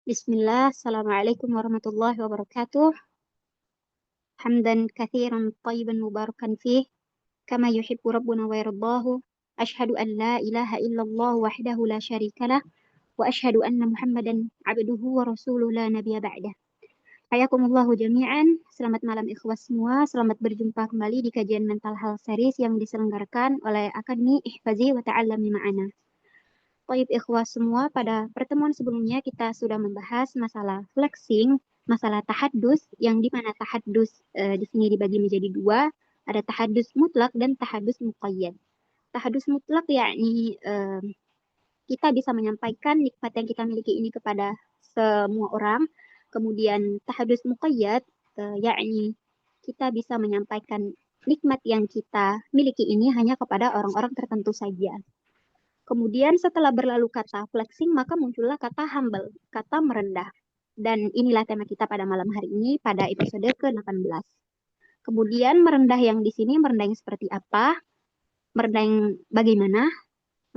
Bismillah, Assalamualaikum warahmatullahi wabarakatuh. Hamdan kathiran tayyiban mubarakan fih, kama yuhibbu rabbuna wa yardahu. Ashhadu an la ilaha illallah wahdahu la syarikalah, wa ashhadu anna Muhammadan abduhu wa rasuluh la nabiyya ba'dah. Hayakumullahu jami'an. Selamat malam ikhwas semua. Selamat berjumpa kembali di kajian mental health series yang diselenggarakan oleh Akademi Ihfazi wa Ta'allami Ma'ana. Baik ikhwas semua, pada pertemuan sebelumnya kita sudah membahas masalah flexing, masalah tahadus, yang di mana tahadus di sini dibagi menjadi dua, ada tahadus mutlak dan tahadus muqayyad. Tahadus mutlak yakni kita bisa menyampaikan nikmat yang kita miliki ini kepada semua orang. Kemudian tahadus muqayyad yakni kita bisa menyampaikan nikmat yang kita miliki ini hanya kepada orang-orang tertentu saja. Kemudian setelah berlalu kata flexing, maka muncullah kata humble, kata merendah. Dan inilah tema kita pada malam hari ini, pada episode ke-18. Kemudian merendah yang di sini, merendah yang seperti apa? Merendah yang bagaimana?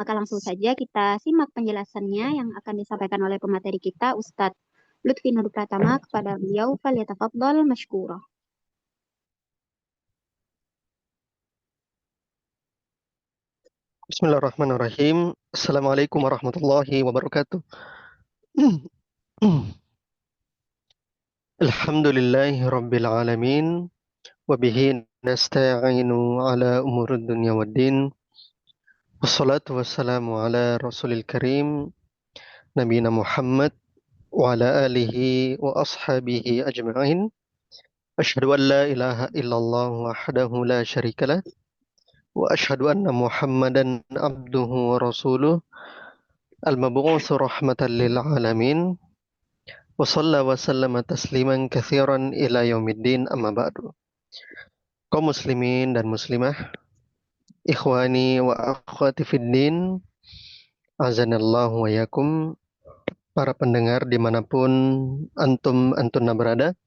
Maka langsung saja kita simak penjelasannya yang akan disampaikan oleh pemateri kita, Ustadz Lutfi Nur Pratama, kepada beliau, falyatafaddal mashkura. Bismillahirrahmanirrahim. Assalamualaikum warahmatullahi wabarakatuh. Alhamdulillahi rabbil alamin. Wabihi nasta'inu ala umurud dunya waddin. Wassalatu wassalamu ala rasulil karim. Nabiyina Muhammad wa ala alihi wa ashabihi ajma'in. Ashhadu an la ilaha illallah wahdahu la syarikalah. Wa ashhadu anna Muhammadan abduhu wa rasuluh. Al-mab'utsu rahmatan lil alamin. Wa salla wa sallama tasliman katsiran ila yaumiddin amma ba'du. Kaum muslimin dan muslimah, ikhwani wa akhwati fiddin, azanallahu wa yakum, para pendengar dimanapun antum-antuna berada.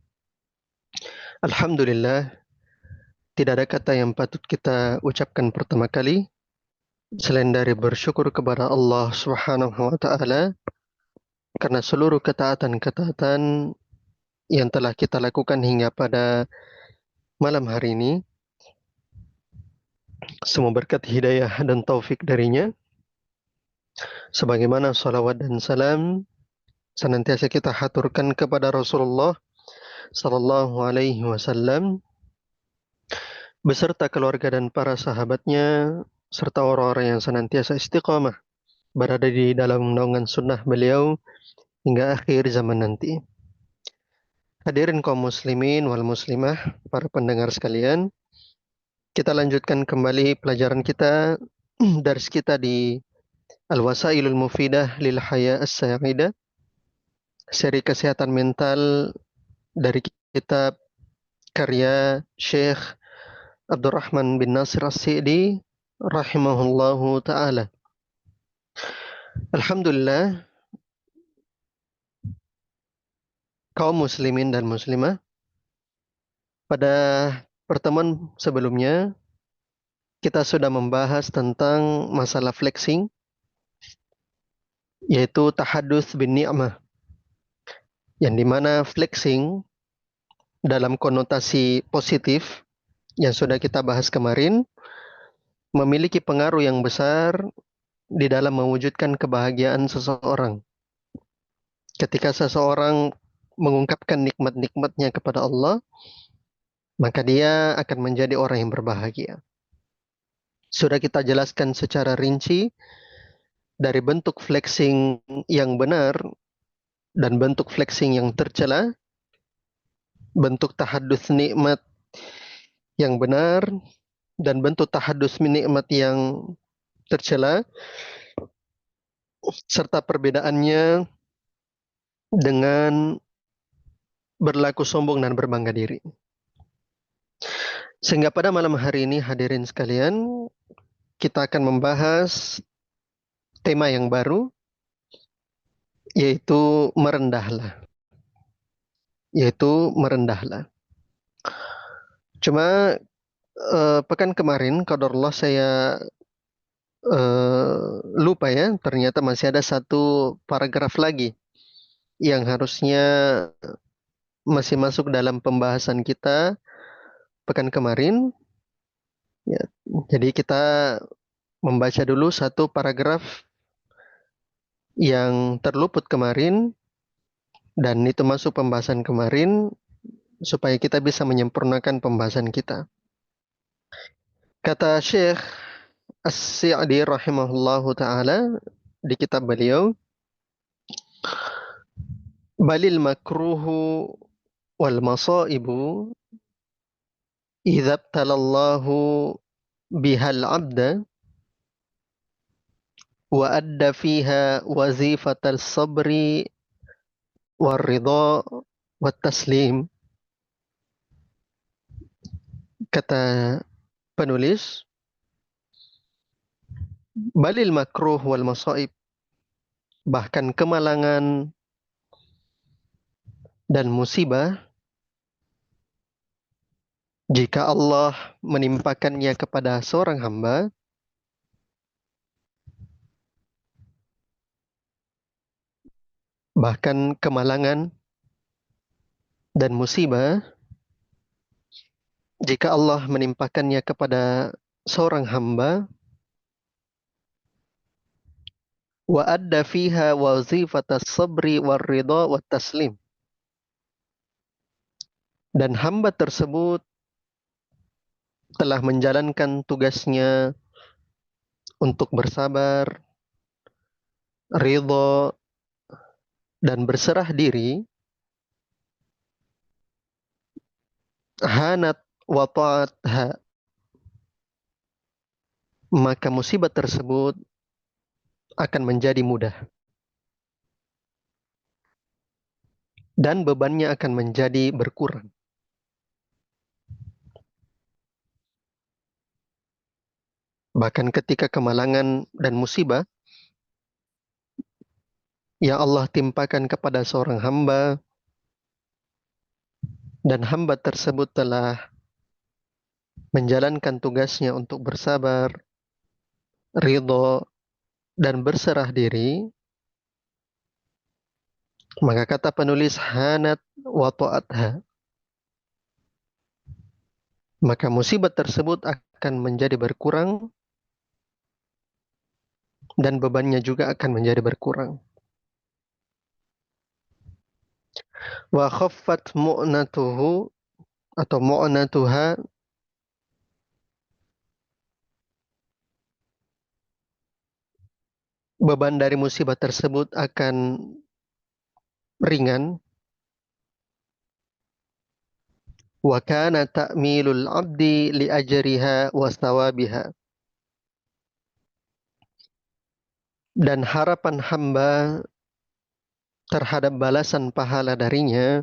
Alhamdulillah, tidak ada kata yang patut kita ucapkan pertama kali selain dari bersyukur kepada Allah Subhanahu wa taala karena seluruh ketaatan-ketaatan yang telah kita lakukan hingga pada malam hari ini, semua berkat hidayah dan taufik darinya. Sebagaimana salawat dan salam senantiasa kita haturkan kepada Rasulullah Sallallahu Alaihi Wasallam beserta keluarga dan para sahabatnya serta orang-orang yang senantiasa istiqamah berada di dalam naungan sunnah beliau hingga akhir zaman nanti. Hadirin kaum muslimin wal muslimah, para pendengar sekalian, kita lanjutkan kembali pelajaran kita, dars kita di Al-Wasailul Mufidah lil Haya As-Sa'idah, seri kesehatan mental dari kitab karya Syekh Abdurrahman bin Nasir As-Sa'di rahimahullahu ta'ala. Alhamdulillah, kaum muslimin dan muslimah, pada pertemuan sebelumnya kita sudah membahas tentang masalah flexing, yaitu tahadus bin ni'mah, yang dimana flexing dalam konotasi positif yang sudah kita bahas kemarin memiliki pengaruh yang besar di dalam mewujudkan kebahagiaan seseorang. Ketika seseorang mengungkapkan nikmat-nikmatnya kepada Allah, maka dia akan menjadi orang yang berbahagia. Sudah kita jelaskan secara rinci dari bentuk flexing yang benar dan bentuk flexing yang tercela, bentuk tahadus nikmat yang benar dan bentuk tahadus nikmat yang tercela, serta perbedaannya dengan berlaku sombong dan berbangga diri. Sehingga pada malam hari ini hadirin sekalian, kita akan membahas tema yang baru, yaitu merendahlah. Cuma pekan kemarin, qadarullah saya lupa ya, ternyata masih ada satu paragraf lagi yang harusnya masih masuk dalam pembahasan kita pekan kemarin. Ya, jadi kita membaca dulu satu paragraf yang terluput kemarin dan itu masuk pembahasan kemarin supaya kita bisa menyempurnakan pembahasan kita. Kata Syekh As-Sa'di rahimahullahu taala di kitab beliau, balil makruhu wal masaibu idza btalallahu bihal abda wa adda fiha wazifatal sabri war ridha wat taslim. Kata penulis, balil makruh wal masaib, bahkan kemalangan dan musibah, jika Allah menimpakannya kepada seorang hamba, bahkan kemalangan dan musibah, jika Allah menimpakannya kepada seorang hamba, wa adda fiha wazifatas sabri war ridha wat taslim, dan hamba tersebut telah menjalankan tugasnya untuk bersabar, ridho, dan berserah diri, hanat wa ta'atha, maka musibah tersebut akan menjadi mudah dan bebannya akan menjadi berkurang. Bahkan ketika kemalangan dan musibah yang Allah timpakan kepada seorang hamba dan hamba tersebut telah menjalankan tugasnya untuk bersabar, ridho, dan berserah diri, maka kata penulis hanat wa ta'atha, maka musibah tersebut akan menjadi berkurang dan bebannya juga akan menjadi berkurang. Wa khaffat mu'natuhu atau mu'natuha, beban dari musibah tersebut akan ringan. Wa kana ta'milul abdi li ajriha wa thawabiha, dan harapan hamba terhadap balasan pahala darinya,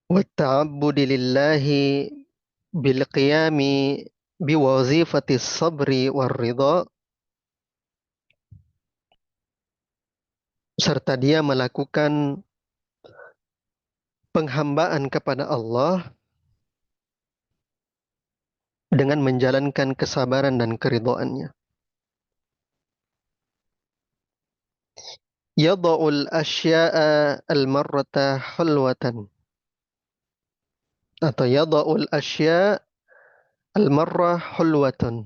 wa ta'abbudi lillahi bil qiyami bi wazifati sabri war ridha, serta dia melakukan penghambaan kepada Allah dengan menjalankan kesabaran dan keridhaannya. Yada'ul asya'a al-marrata hulwatan, atau yada'ul asya' al-marrah hulwatan,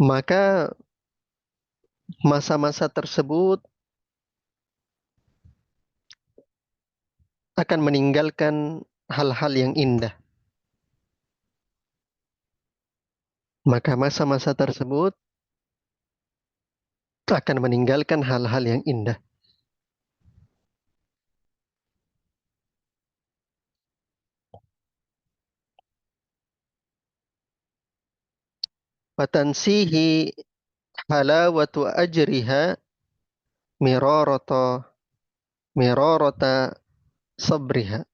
maka masa-masa tersebut akan meninggalkan hal-hal yang indah. Maka masa-masa tersebut akan meninggalkan hal-hal yang indah. Fatansihi halawatu ajriha mirarata mirarata sabriha.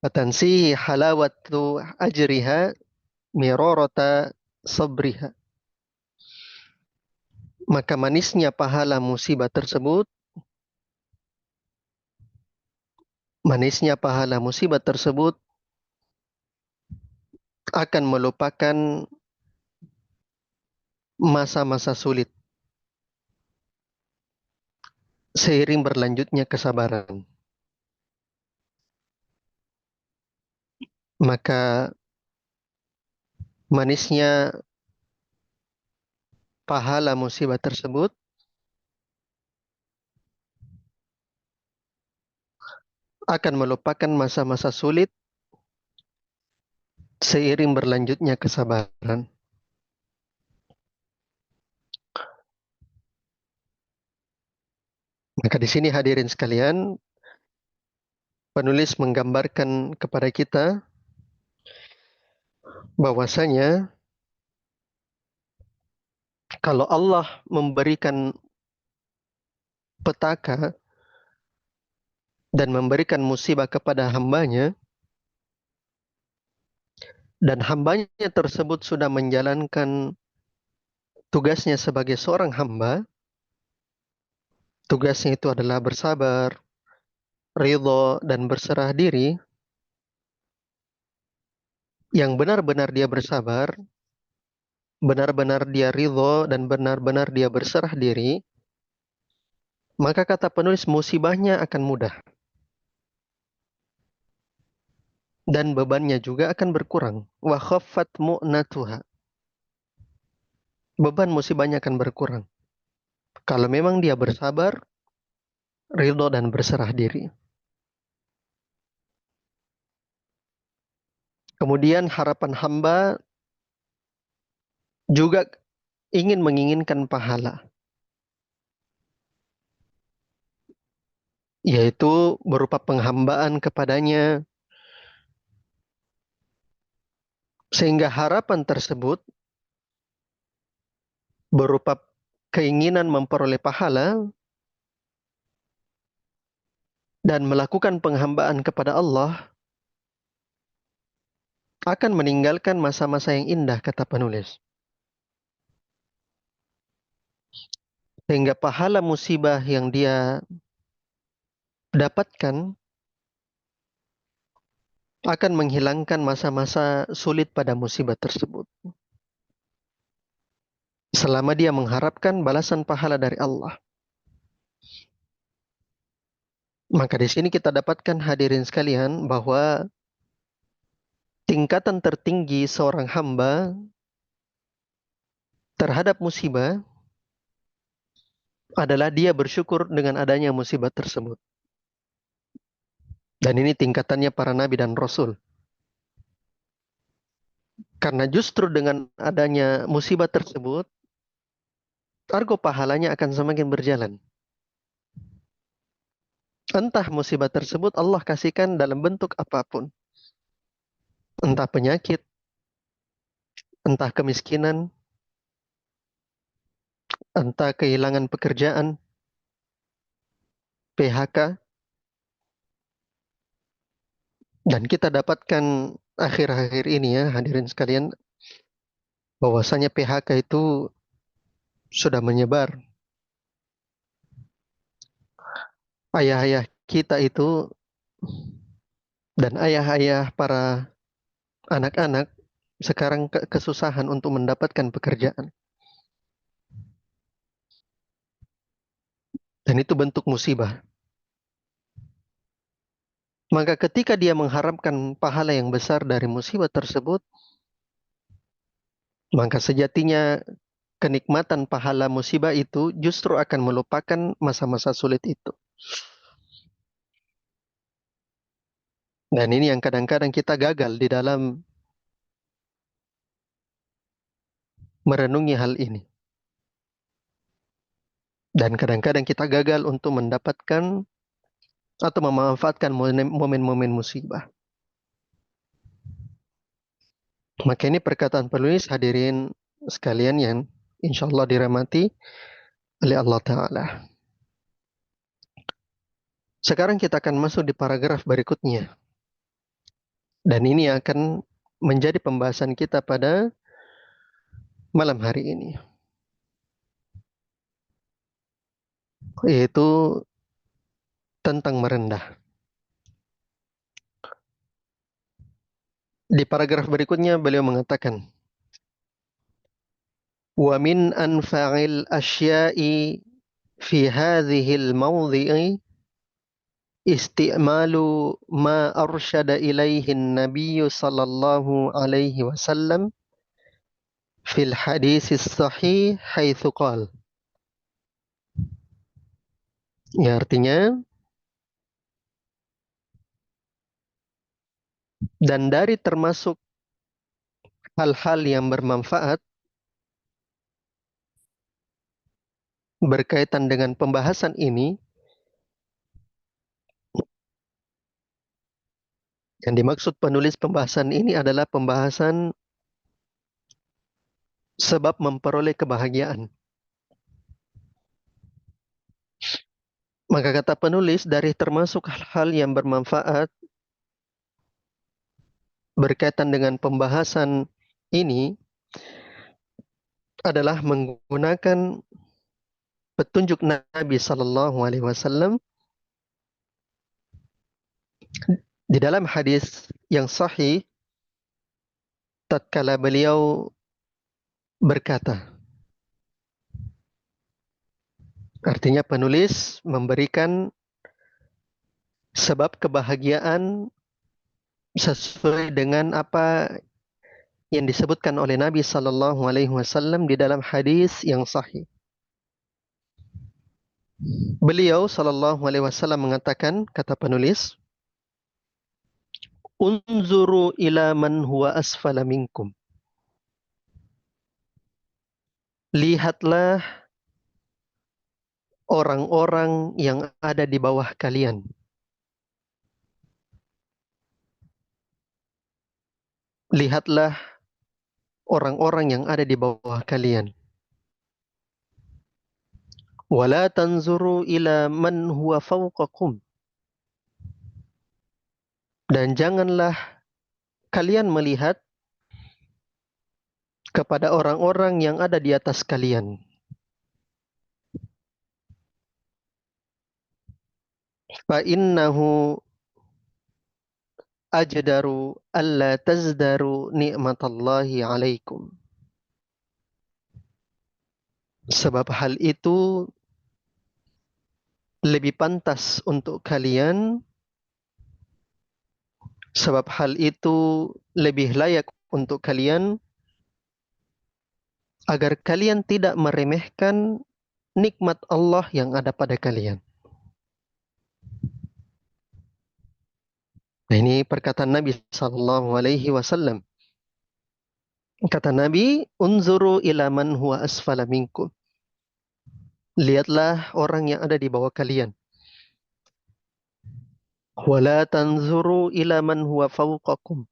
Fatansihi halawatu ajriha mirarata sabriha. Maka manisnya pahala musibah tersebut manisnya pahala musibah tersebut akan melupakan masa-masa sulit seiring berlanjutnya kesabaran. Maka manisnya pahala musibah tersebut akan melupakan masa-masa sulit seiring berlanjutnya kesabaran. Maka di sini hadirin sekalian, penulis menggambarkan kepada kita bahwasanya kalau Allah memberikan petaka dan memberikan musibah kepada hambanya, dan hambanya tersebut sudah menjalankan tugasnya sebagai seorang hamba, tugasnya itu adalah bersabar, ridho, dan berserah diri, yang benar-benar dia bersabar, benar-benar dia ridho, dan benar-benar dia berserah diri, maka kata penulis musibahnya akan mudah. Dan bebannya juga akan berkurang. Wa khaffat mu'natuha. Beban musibahnya akan berkurang. Kalau memang dia bersabar, ridho, dan berserah diri. Kemudian harapan hamba juga menginginkan pahala, yaitu berupa penghambaan kepadanya, sehingga harapan tersebut berupa keinginan memperoleh pahala dan melakukan penghambaan kepada Allah akan meninggalkan masa-masa yang indah, kata penulis. Sehingga pahala musibah yang dia dapatkan akan menghilangkan masa-masa sulit pada musibah tersebut. Selama dia mengharapkan balasan pahala dari Allah. Maka di sini kita dapatkan hadirin sekalian bahwa tingkatan tertinggi seorang hamba terhadap musibah adalah dia bersyukur dengan adanya musibah tersebut. Dan ini tingkatannya para nabi dan rasul. Karena justru dengan adanya musibah tersebut, argo pahalanya akan semakin berjalan. Entah musibah tersebut Allah kasihkan dalam bentuk apapun. Entah penyakit, entah kemiskinan, entah kehilangan pekerjaan, PHK. Dan kita dapatkan akhir-akhir ini ya hadirin sekalian, bahwasanya PHK itu sudah menyebar. Ayah-ayah kita itu dan ayah-ayah para anak-anak sekarang kesusahan untuk mendapatkan pekerjaan. Dan itu bentuk musibah. Maka ketika dia mengharapkan pahala yang besar dari musibah tersebut, maka sejatinya kenikmatan pahala musibah itu justru akan melupakan masa-masa sulit itu. Dan ini yang kadang-kadang kita gagal di dalam merenungi hal ini. Dan kadang-kadang kita gagal untuk mendapatkan atau memanfaatkan momen-momen musibah. Maka ini perkataan penulis hadirin sekalian yang insya Allah dirahmati oleh Allah Ta'ala. Sekarang kita akan masuk di paragraf berikutnya. Dan ini akan menjadi pembahasan kita pada malam hari ini. Yaitu tentang merendah. Di paragraf berikutnya beliau mengatakan, "Wa min anfa'il asya'i fi hadhil mawdhi'i isti'malu ma arsyada ilaihi an-nabiy sallallahu alaihi wasallam fil hadis sahih haitsu qala." Ya, artinya, dan dari termasuk hal-hal yang bermanfaat berkaitan dengan pembahasan ini, yang dimaksud penulis pembahasan ini adalah pembahasan sebab memperoleh kebahagiaan. Maka kata penulis, dari termasuk hal-hal yang bermanfaat berkaitan dengan pembahasan ini adalah menggunakan petunjuk Nabi Sallallahu Alaihi Wasallam di dalam hadis yang sahih tatkala beliau berkata. Artinya penulis memberikan sebab kebahagiaan sesuai dengan apa yang disebutkan oleh Nabi Sallallahu Alaihi Wasallam di dalam hadis yang sahih. Beliau Sallallahu Alaihi Wasallam mengatakan, kata penulis, "Unzuru ila man huwa asfala minkum." Lihatlah orang-orang yang ada di bawah kalian. Lihatlah orang-orang yang ada di bawah kalian. Wala tanzuru ila man huwa fawqakum. Dan janganlah kalian melihat kepada orang-orang yang ada di atas kalian. Fa innahu ajdaru alla tazdaru ni'matallahi alaikum. Sebab hal itu lebih pantas untuk kalian, sebab hal itu lebih layak untuk kalian, agar kalian tidak meremehkan nikmat Allah yang ada pada kalian. Nah, ini perkataan Nabi Sallallahu Alaihi Wasallam. Kata Nabi, "Unzuru ila man huwa asfala minkum." Lihatlah orang yang ada di bawah kalian. Wala tanzuru ila man huwa fawqakum.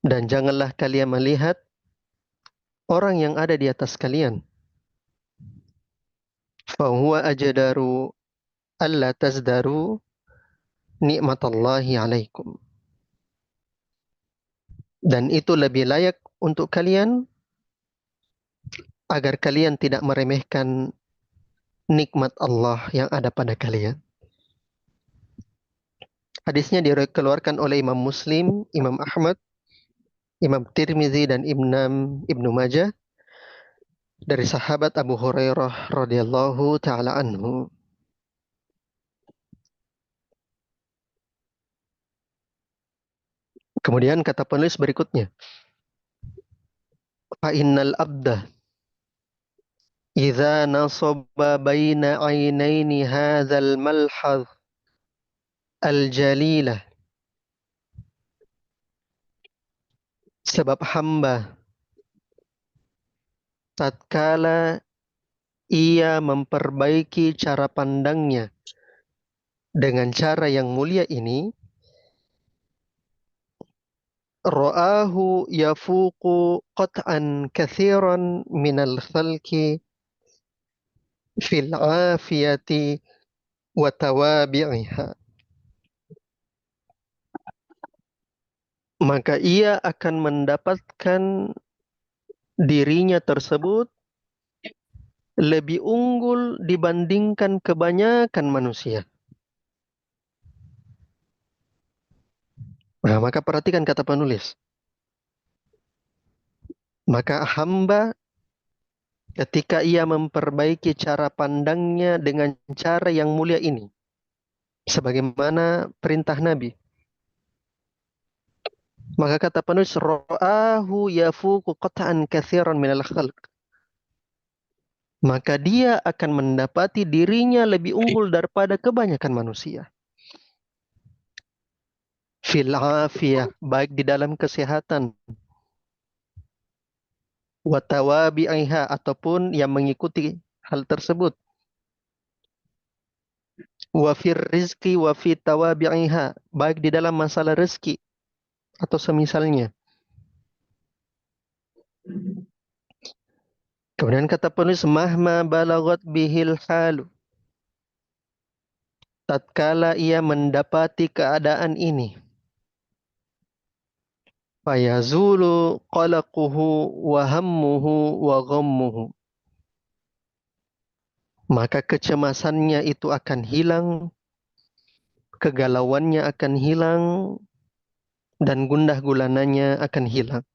Dan janganlah kalian melihat orang yang ada di atas kalian. Fahuwa ajdaru alla tazdaru ni'matallahi alaikum. Dan itu lebih layak untuk kalian agar kalian tidak meremehkan nikmat Allah yang ada pada kalian. Hadisnya dikeluarkan oleh Imam Muslim, Imam Ahmad, Imam Tirmizi, dan Ibnu Majah dari sahabat Abu Hurairah radhiyallahu taala anhu. Kemudian kata penulis berikutnya, fa innal abda idza nasaba baina ainaini hadzal malhaz al-jalilah. Sebab hamba tatkala ia memperbaiki cara pandangnya dengan cara yang mulia ini, ra'ahu yafuqu qat'an kathiran minal khalqi fil afiyati wa tawabi'iha. Maka ia akan mendapatkan dirinya tersebut lebih unggul dibandingkan kebanyakan manusia. Nah, maka perhatikan kata penulis. Maka hamba ketika ia memperbaiki cara pandangnya dengan cara yang mulia ini. Sebagaimana perintah Nabi. Maka kata penulis, Ra'ahu yafuku qata'an kathiran minal khalq. Maka dia akan mendapati dirinya lebih unggul daripada kebanyakan manusia. Fil afiyah, baik di dalam kesehatan. Watawabi'iha, ataupun yang mengikuti hal tersebut. Wafir rizki wafi tawabi'iha, baik di dalam masalah rezeki atau semisalnya. Kemudian kata penulis, mahma balagot bihil halu. Tatkala ia mendapati keadaan ini, fayazulu qalaquhu wa hammuhu wa ghammuhu. Maka kecemasannya itu akan hilang, kegalauannya akan hilang, dan gundah gulananya akan hilang.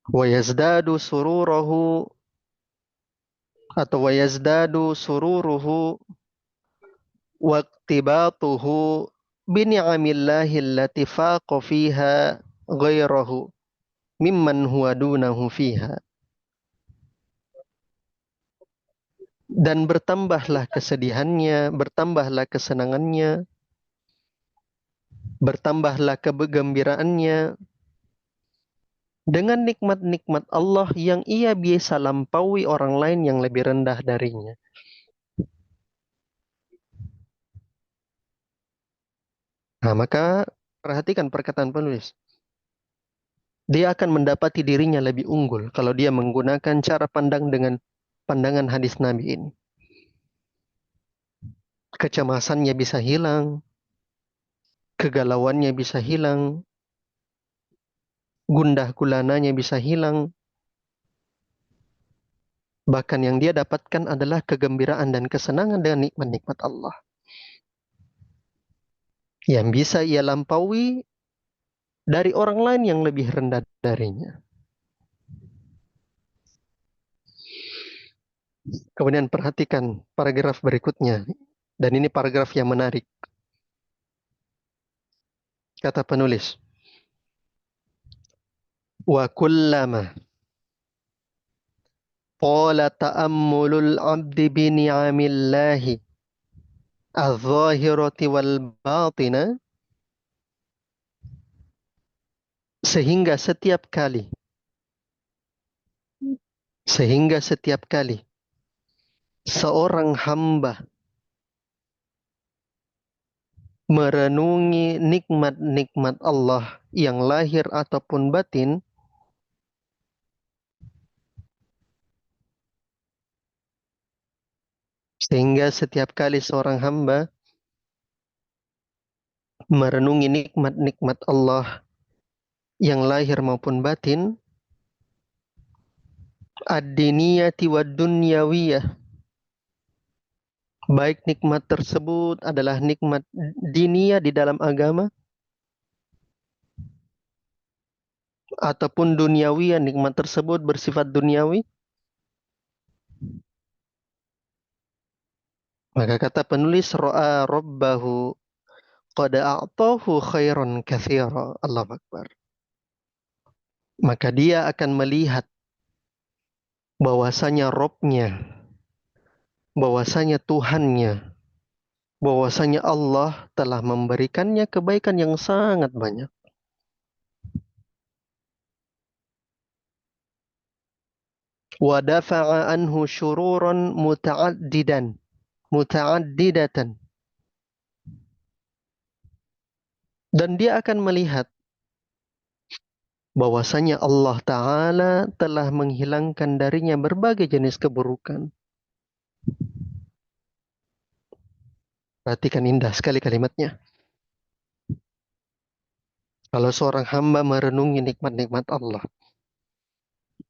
Wa yazdadu sururahu, atau wa yazdadu sururuhu wa iqtibatuhu bini'amillahi allati faqa fiha ghairahu mimman huwa dunahu fiha. Dan bertambahlah kesedihannya, bertambahlah kesenangannya, bertambahlah kegembiraannya dengan nikmat-nikmat Allah yang ia biasa lampaui orang lain yang lebih rendah darinya. Nah, maka perhatikan perkataan penulis. Dia akan mendapati dirinya lebih unggul kalau dia menggunakan cara pandang dengan pandangan hadis Nabi ini. Kecemasannya bisa hilang, kegalauannya bisa hilang, gundah gulananya bisa hilang. Bahkan yang dia dapatkan adalah kegembiraan dan kesenangan dengan nikmat-nikmat Allah. Yang bisa ia lampaui dari orang lain yang lebih rendah darinya. Kemudian perhatikan paragraf berikutnya. Dan ini paragraf yang menarik. Kata penulis. Wa kullama qala ta'ammulul abdi bini'amillahi al-zahirati wal batina. Sehingga setiap kali seorang hamba merenungi nikmat-nikmat Allah yang lahir ataupun batin, sehingga setiap kali seorang hamba merenungi nikmat-nikmat Allah yang lahir maupun batin, ad-diniyati wad dunyawiyah, baik nikmat tersebut adalah nikmat diniyah di dalam agama ataupun duniawi, nikmat tersebut bersifat duniawi. Maka kata penulis, ra'a rabbahu qad a'tahu khairan katsira. Allahu Akbar. Maka dia akan melihat bahwasanya Robnya, bahwasanya Tuhannya, bahwasanya Allah telah memberikannya kebaikan yang sangat banyak. Wa dafa'a anhu syururan muta'addidatan. Dan dia akan melihat bahwasanya Allah Ta'ala telah menghilangkan darinya berbagai jenis keburukan. Perhatikan, indah sekali kalimatnya. Kalau seorang hamba merenungi nikmat-nikmat Allah,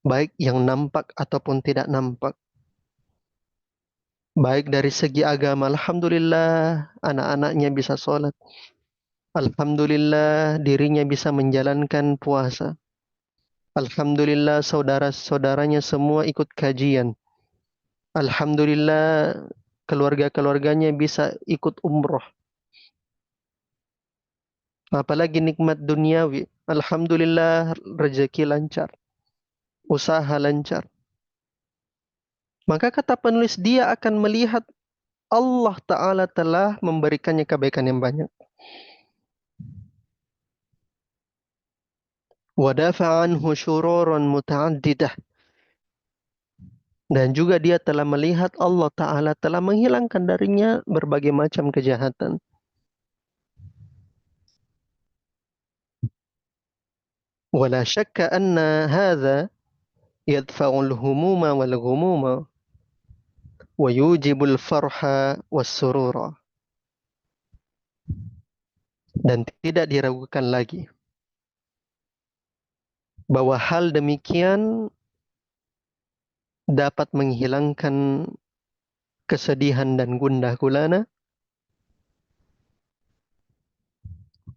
baik yang nampak ataupun tidak nampak, Baik dari segi agama, alhamdulillah anak-anaknya bisa sholat. Alhamdulillah dirinya bisa menjalankan puasa. Alhamdulillah saudara-saudaranya semua ikut kajian. Alhamdulillah keluarga-keluarganya bisa ikut umroh. Apalagi nikmat duniawi. Alhamdulillah rezeki lancar. Usaha lancar. Maka kata penulis dia akan melihat Allah Ta'ala telah memberikannya kebaikan yang banyak. Wadafa anhu syururan muta'addidah. Dan juga dia telah melihat Allah Ta'ala telah menghilangkan darinya berbagai macam kejahatan. Wala syakka anna hadha yadfa'ul humuma wal ghumuma wa yujibul farha was surura. Dan tidak diragukan lagi bahwa hal demikian dapat menghilangkan kesedihan dan gundah gulana,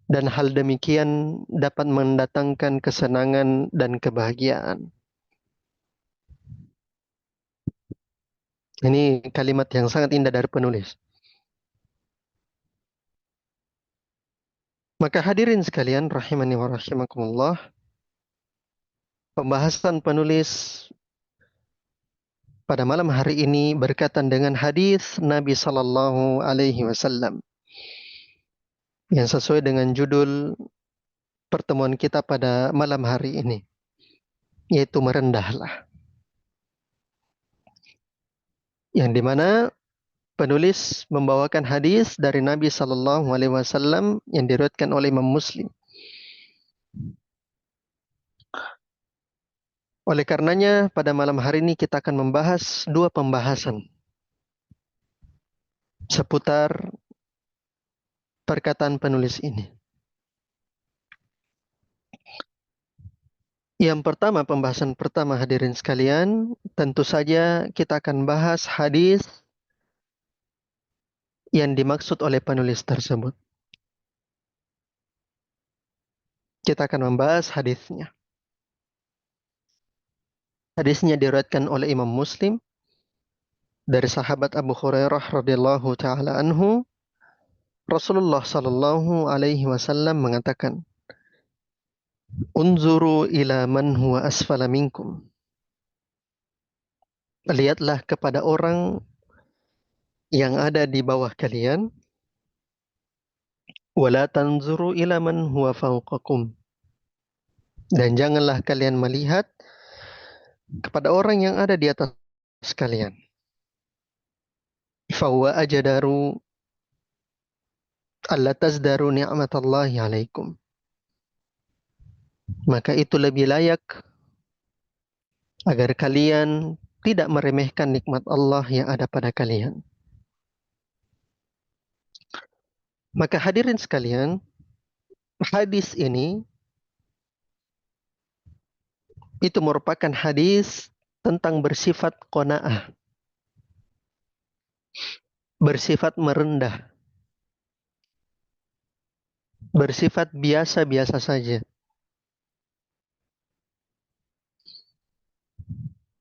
dan hal demikian dapat mendatangkan kesenangan dan kebahagiaan. Ini kalimat yang sangat indah dari penulis. Maka hadirin sekalian rahimani wa rahimakumullah, pembahasan penulis pada malam hari ini berkaitan dengan hadis Nabi Sallallahu Alaihi Wasallam yang sesuai dengan judul pertemuan kita pada malam hari ini, yaitu merendahlah. Yang dimana penulis membawakan hadis dari Nabi Sallallahu Alaihi Wasallam yang diriwayatkan oleh Imam Muslim. Oleh karenanya pada malam hari ini kita akan membahas dua pembahasan seputar perkataan penulis ini. Yang pertama, pembahasan pertama hadirin sekalian, tentu saja kita akan bahas hadis yang dimaksud oleh penulis tersebut. Kita akan membahas hadisnya. Hadisnya diriwayatkan oleh Imam Muslim dari sahabat Abu Hurairah radhiyallahu taala anhu. Rasulullah sallallahu alaihi wasallam mengatakan, "Unzuru ila man huwa asfala minkum." Lihatlah kepada orang yang ada di bawah kalian. Wala tanzuru ila man huwa fawqakum. Dan janganlah kalian melihat kepada orang yang ada di atas kalian. Fahuwa ajadaru alla tazdaru ni'matallahi alaikum. Maka itu lebih layak agar kalian tidak meremehkan nikmat Allah yang ada pada kalian. Maka hadirin sekalian, hadis ini itu merupakan hadis tentang bersifat qanaah, bersifat merendah, bersifat biasa-biasa saja.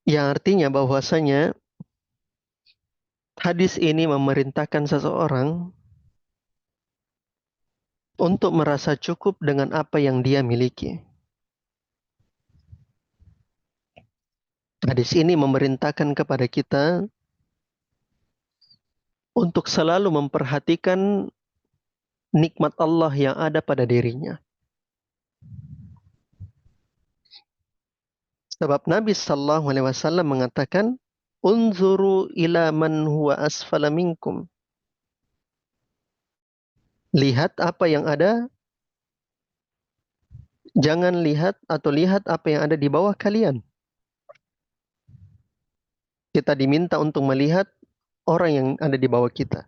Yang artinya bahwasanya hadis ini memerintahkan seseorang untuk merasa cukup dengan apa yang dia miliki. Hadis ini memerintahkan kepada kita untuk selalu memperhatikan nikmat Allah yang ada pada dirinya. Sebab Nabi Sallallahu Alaihi Wasallam mengatakan, "Unzuru ila man huwa asfala minkum." Lihat apa yang ada, jangan lihat atau lihat apa yang ada di bawah kalian. Kita diminta untuk melihat orang yang ada di bawah kita.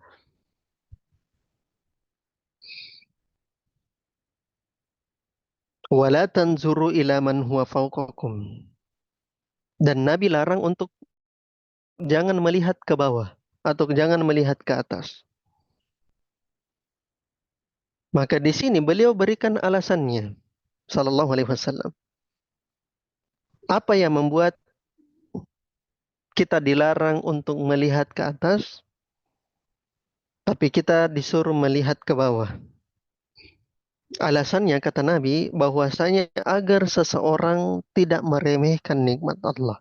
Wala tanzuru ila man huwa fawqakum. Dan Nabi larang untuk jangan melihat ke bawah. atau jangan melihat ke atas. Maka di sini beliau berikan alasannya, Sallallahu Alaihi Wasallam. Apa yang membuat kita dilarang untuk melihat ke atas, tapi kita disuruh melihat ke bawah? Alasannya kata Nabi bahwasanya agar seseorang tidak meremehkan nikmat Allah.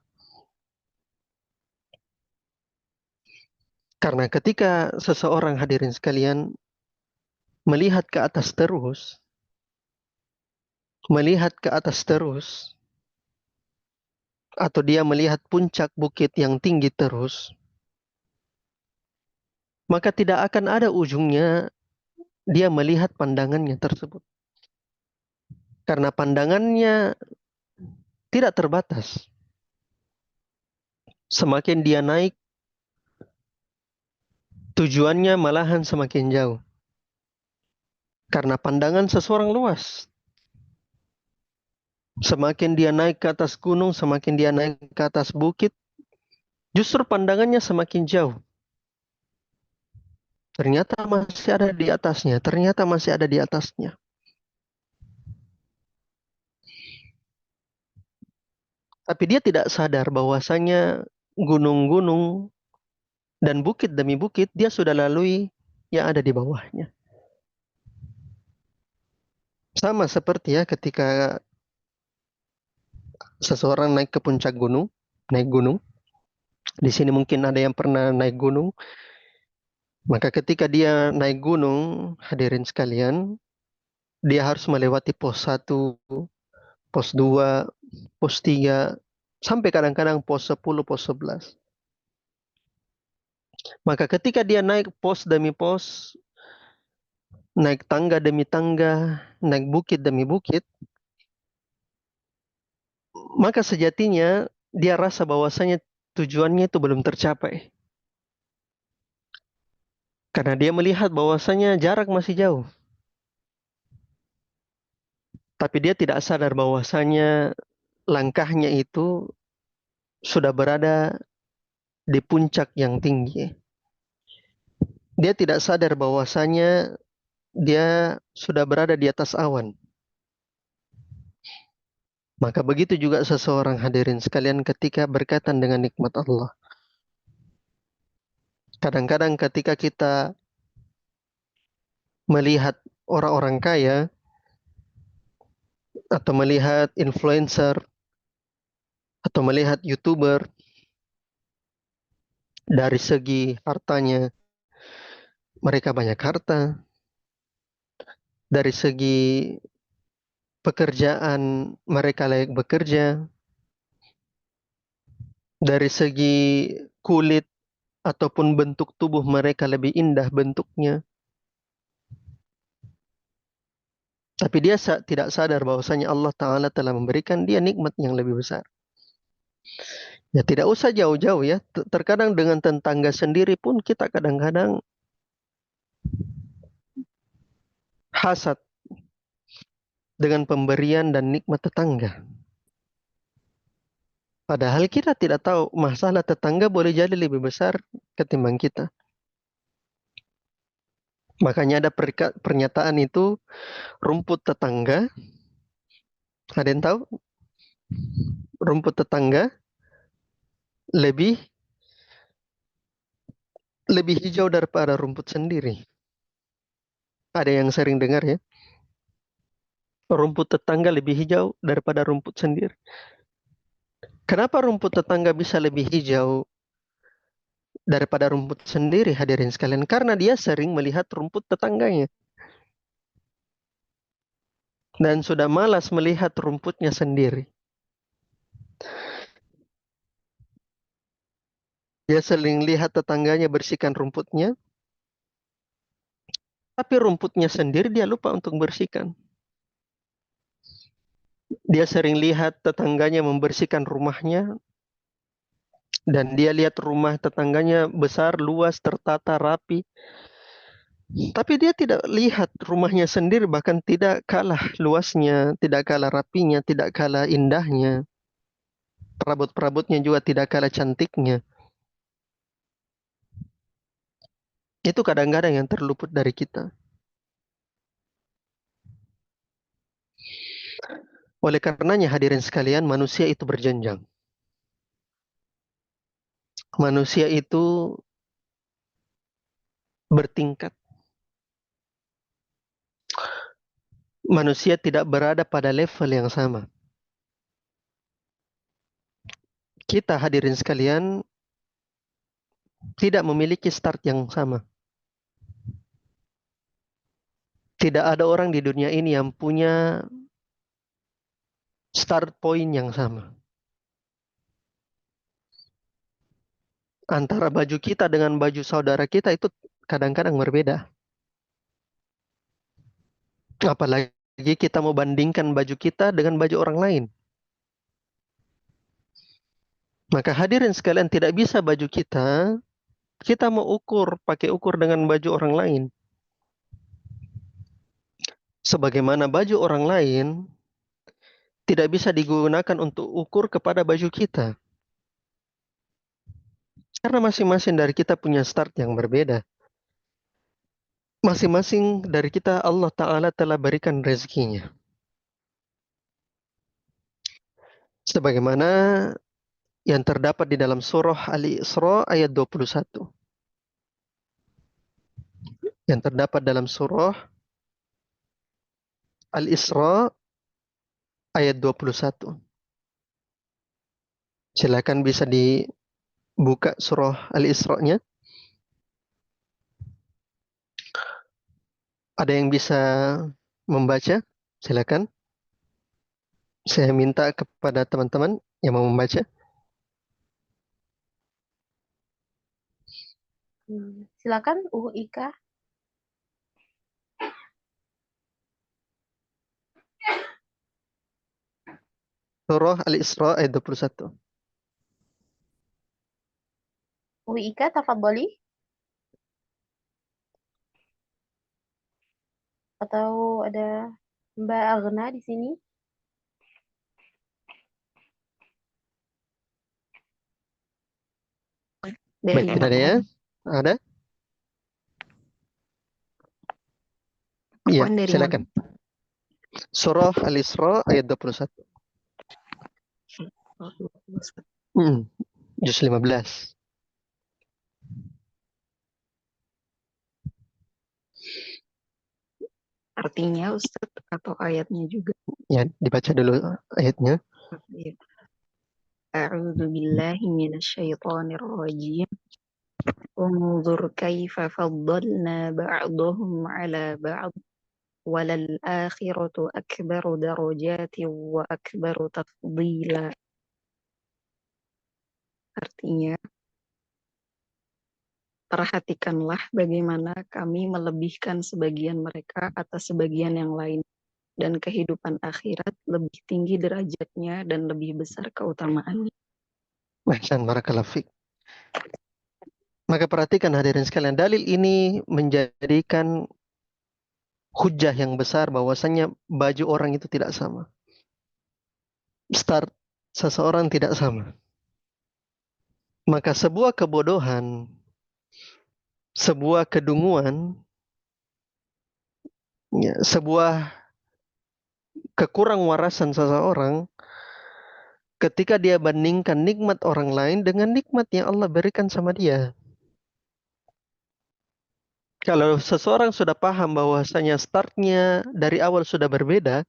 Karena ketika seseorang hadirin sekalian melihat ke atas terus, melihat ke atas terus, atau dia melihat puncak bukit yang tinggi terus, maka tidak akan ada ujungnya dia melihat pandangannya tersebut. Karena pandangannya tidak terbatas. Semakin dia naik, tujuannya malahan semakin jauh. Karena pandangan seseorang luas. Semakin dia naik ke atas gunung, semakin dia naik ke atas bukit, justru pandangannya semakin jauh. Ternyata masih ada di atasnya, ternyata masih ada di atasnya. Tapi dia tidak sadar bahwasanya gunung-gunung dan bukit demi bukit dia sudah lalui yang ada di bawahnya. Sama seperti ya ketika seseorang naik ke puncak gunung, naik gunung. Di sini mungkin ada yang pernah naik gunung. Maka ketika dia naik gunung, hadirin sekalian, dia harus melewati pos 1, pos 2, pos 3, sampai kadang-kadang pos 10, pos 11. Maka ketika dia naik pos demi pos, naik tangga demi tangga, naik bukit demi bukit, maka sejatinya dia rasa bahwasanya tujuannya itu belum tercapai. Karena dia melihat bahwasanya jarak masih jauh. Tapi dia tidak sadar bahwasanya langkahnya itu sudah berada di puncak yang tinggi. Dia tidak sadar bahwasanya dia sudah berada di atas awan. Maka begitu juga seseorang hadirin sekalian ketika berkaitan dengan nikmat Allah. Kadang-kadang ketika kita melihat orang-orang kaya atau melihat influencer atau melihat YouTuber dari segi hartanya, mereka banyak harta. Dari segi pekerjaan, mereka layak bekerja. Dari segi kulit ataupun bentuk tubuh mereka lebih indah bentuknya. Tapi dia tidak sadar bahwasanya Allah Ta'ala telah memberikan dia nikmat yang lebih besar. Ya tidak usah jauh-jauh ya. Terkadang dengan tetangga sendiri pun kita kadang-kadang hasad dengan pemberian dan nikmat tetangga. Padahal kita tidak tahu masalah tetangga boleh jadi lebih besar ketimbang kita. Makanya ada pernyataan itu rumput tetangga. Ada yang tahu? Rumput tetangga lebih lebih hijau daripada rumput sendiri. Ada yang sering dengar ya? Rumput tetangga lebih hijau daripada rumput sendiri. Kenapa rumput tetangga bisa lebih hijau daripada rumput sendiri, hadirin sekalian? Karena dia sering melihat rumput tetangganya. Dan sudah malas melihat rumputnya sendiri. Dia sering lihat tetangganya bersihkan rumputnya, tapi rumputnya sendiri dia lupa untuk bersihkan. Dia sering lihat tetangganya membersihkan rumahnya, dan dia lihat rumah tetangganya besar, luas, tertata, rapi. Tapi dia tidak lihat rumahnya sendiri, bahkan tidak kalah luasnya, tidak kalah rapinya, tidak kalah indahnya. Perabot-perabotnya juga tidak kalah cantiknya. Itu kadang-kadang yang terluput dari kita. Oleh karenanya hadirin sekalian, manusia itu berjenjang. Manusia itu bertingkat. Manusia tidak berada pada level yang sama. Kita hadirin sekalian tidak memiliki start yang sama. Tidak ada orang di dunia ini yang punya start point yang sama. Antara baju kita dengan baju saudara kita itu kadang-kadang berbeda. Apalagi kita mau bandingkan baju kita dengan baju orang lain. Maka hadirin sekalian, tidak bisa baju kita mau pakai ukur dengan baju orang lain. Sebagaimana baju orang lain tidak bisa digunakan untuk ukur kepada baju kita. Karena masing-masing dari kita punya start yang berbeda. Masing-masing dari kita Allah Ta'ala telah berikan rezekinya. Sebagaimana yang terdapat di dalam surah Al-Isra ayat 21. Yang terdapat dalam surah Al-Isra ayat 21. Silakan bisa dibuka surah Al-Isra-nya. Ada yang bisa membaca? Silakan. Saya minta kepada teman-teman yang mau membaca. Silakan Ika. Surah Al-Isra ayat 21. Ika, tafadhali. Atau ada Mbak Agna di sini? Baik, tidak ada ya? Ada? Iya, silakan. Surah Al-Isra ayat 21. Juz 15. Artinya Ustaz atau ayatnya juga? Ya, dibaca dulu ayatnya. A'udzu billahi minasyaitonir rajim. Unzur kaifa faddalna ba'dahum 'ala ba'd walal akhiratu akbaru darajatin wa akbaru tafdila. Artinya, perhatikanlah bagaimana kami melebihkan sebagian mereka atas sebagian yang lain, dan kehidupan akhirat lebih tinggi derajatnya dan lebih besar keutamaannya. Mahsan barakallahu fiik. Maka perhatikan hadirin sekalian, dalil ini menjadikan hujah yang besar bahwasanya baju orang itu tidak sama. Start seseorang tidak sama. Maka sebuah kebodohan, sebuah kedunguan, ya, sebuah kekurang warasan seseorang ketika dia bandingkan nikmat orang lain dengan nikmat yang Allah berikan sama dia. Kalau seseorang sudah paham bahwasanya startnya dari awal sudah berbeda,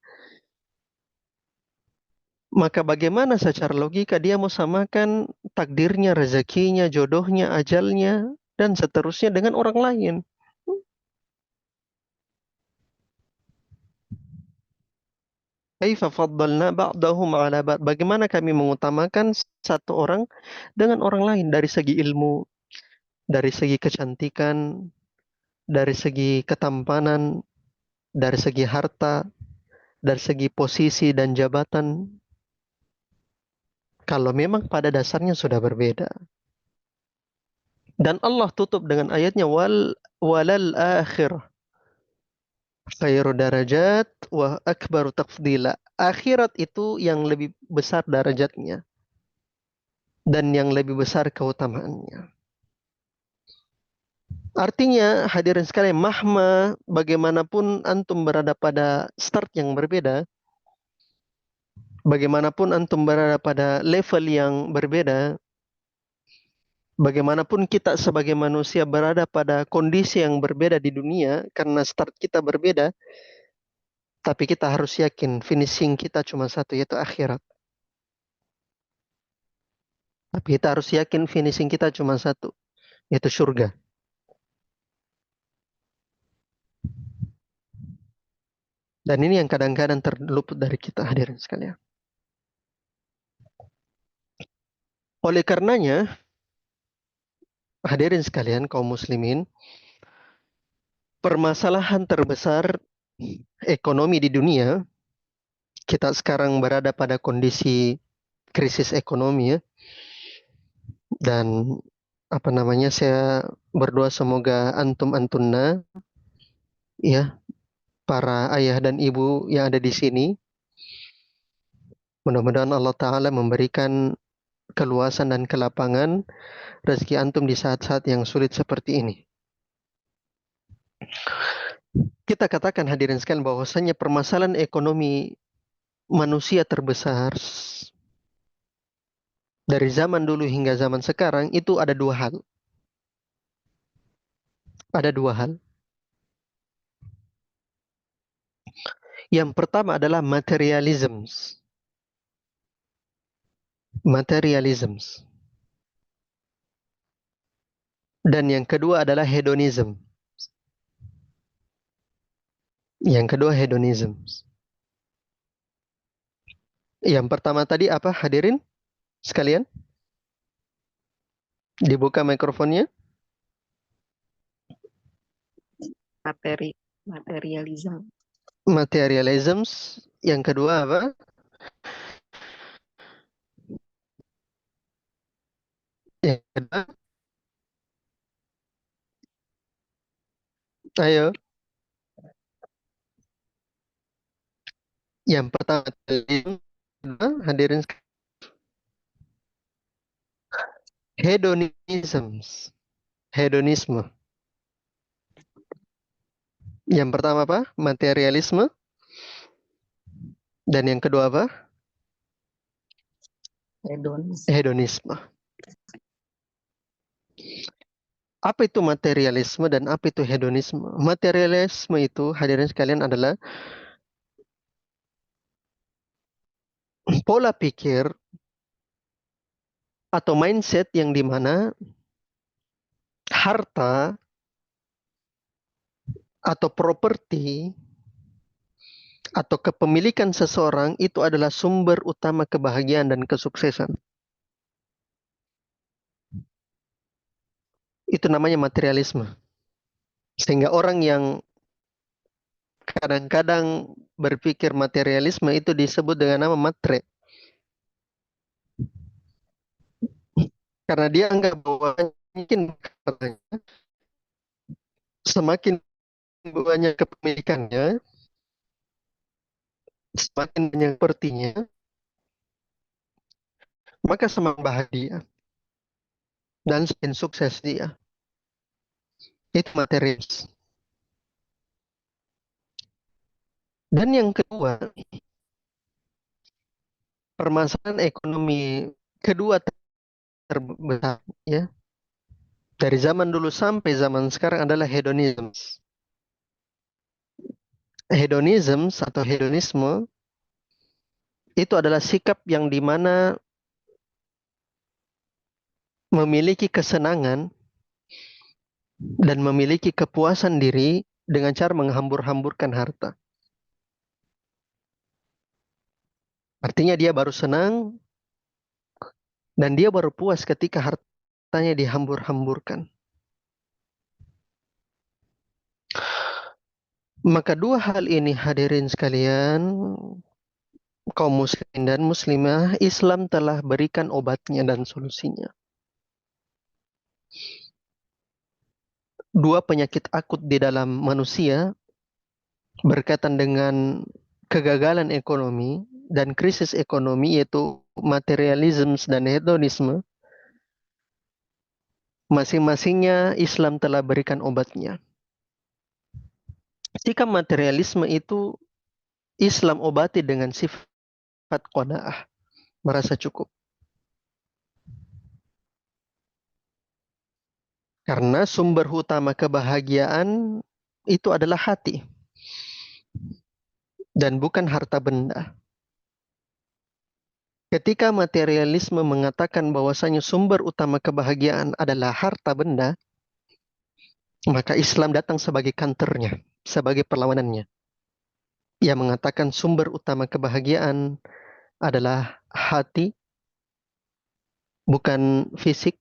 maka bagaimana secara logika dia mau samakan takdirnya, rezekinya, jodohnya, ajalnya, dan seterusnya dengan orang lain? Kaifa faddalna ba'dahum 'ala ba'd. Bagaimana kami mengutamakan satu orang dengan orang lain dari segi ilmu, dari segi kecantikan, dari segi ketampanan, dari segi harta, dari segi posisi dan jabatan. Kalau memang pada dasarnya sudah berbeda. Dan Allah tutup dengan ayatnya walal akhirah khairu darajat wa akbaru tafdila. Akhirat itu yang lebih besar darajatnya dan yang lebih besar keutamaannya. Artinya hadirin sekalian, mahma bagaimanapun antum berada pada start yang berbeda, bagaimanapun antum berada pada level yang berbeda, bagaimanapun kita sebagai manusia berada pada kondisi yang berbeda di dunia karena start kita berbeda, tapi kita harus yakin finishing kita cuma satu, yaitu akhirat. Tapi kita harus yakin finishing kita cuma satu, yaitu surga. Dan ini yang kadang-kadang terluput dari kita, hadirin sekalian. Oleh karenanya, hadirin sekalian kaum muslimin, permasalahan terbesar ekonomi di dunia, kita sekarang berada pada kondisi krisis ekonomi ya. Dan saya berdoa semoga antum-antunna ya, para ayah dan ibu yang ada di sini, mudah-mudahan Allah Ta'ala memberikan keluasan dan kelapangan rezeki antum di saat-saat yang sulit seperti ini. Kita katakan hadirin sekalian bahwasanya permasalahan ekonomi manusia terbesar dari zaman dulu hingga zaman sekarang itu ada dua hal. Ada dua hal. Yang pertama adalah materialism. Dan yang kedua adalah hedonism. Yang pertama tadi apa hadirin sekalian? Dibuka mikrofonnya. Materialism. Yang kedua apa? Yang kedua, ayo. Yang pertama hadirin hedonisme. Yang pertama apa? Materialisme. Dan yang kedua apa? Hedonisme. Apa itu materialisme dan apa itu hedonisme? Materialisme itu hadirin sekalian adalah pola pikir atau mindset yang dimana harta atau properti atau kepemilikan seseorang itu adalah sumber utama kebahagiaan dan kesuksesan. Itu namanya materialisme. Sehingga orang yang kadang-kadang berpikir materialisme itu disebut dengan nama matre. Karena dia anggap bahwa mungkin semakin banyak kepemilikannya, semakin banyak propertinya, maka semakin bahagia dan semakin sukses dia. Itu materialis. Dan yang kedua, permasalahan ekonomi kedua terbesar ya dari zaman dulu sampai zaman sekarang adalah hedonism. Hedonism atau hedonisme itu adalah sikap yang dimana memiliki kesenangan dan memiliki kepuasan diri dengan cara menghambur-hamburkan harta. Artinya dia baru senang dan dia baru puas ketika hartanya dihambur-hamburkan. Maka dua hal ini hadirin sekalian, kaum muslimin dan muslimah, Islam telah berikan obatnya dan solusinya. Dua penyakit akut di dalam manusia berkaitan dengan kegagalan ekonomi dan krisis ekonomi, yaitu materialisme dan hedonisme, masing-masingnya Islam telah berikan obatnya. Sikap materialisme itu Islam obati dengan sifat qanaah, merasa cukup. Karena sumber utama kebahagiaan itu adalah hati dan bukan harta benda. Ketika materialisme mengatakan bahwasanya sumber utama kebahagiaan adalah harta benda, maka Islam datang sebagai counternya, sebagai perlawanannya. Ia mengatakan sumber utama kebahagiaan adalah hati, bukan fisik.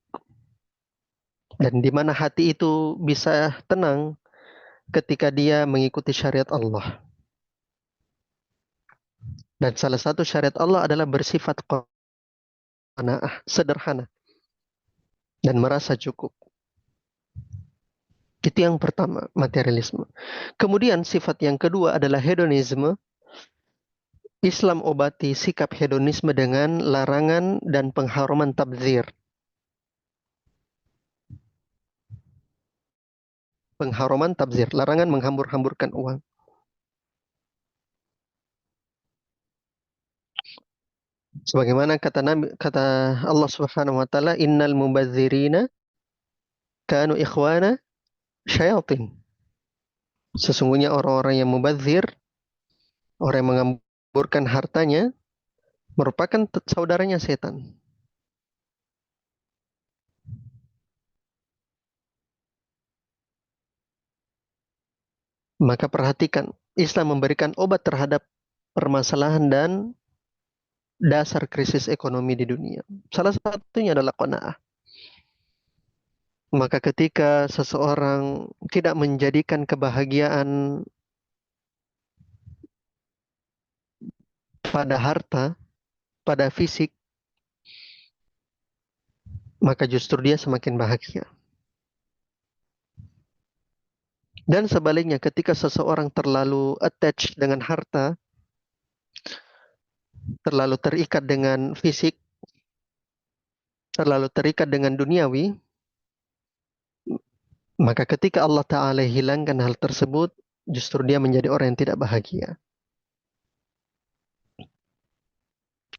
Dan di mana hati itu bisa tenang ketika dia mengikuti syariat Allah. Dan salah satu syariat Allah adalah bersifat qanaah, sederhana, dan merasa cukup. Itu yang pertama, materialisme. Kemudian sifat yang kedua adalah hedonisme. Islam obati sikap hedonisme dengan larangan dan pengharuman tabdzir. Pengharuman tabdzir, larangan menghambur-hamburkan uang. Sebagaimana kata Allah Subhanahu wa taala, innal mubadzirina kanu ikhwana syayatin. Sesungguhnya orang-orang yang mubadzir, orang yang mengamburkan hartanya, merupakan saudaranya setan. Maka perhatikan, Islam memberikan obat terhadap permasalahan dan dasar krisis ekonomi di dunia. Salah satunya adalah qanaah. Maka ketika seseorang tidak menjadikan kebahagiaan pada harta, pada fisik, maka justru dia semakin bahagia. Dan sebaliknya, ketika seseorang terlalu attached dengan harta, terlalu terikat dengan fisik, terlalu terikat dengan duniawi, maka ketika Allah Ta'ala hilangkan hal tersebut, justru dia menjadi orang yang tidak bahagia.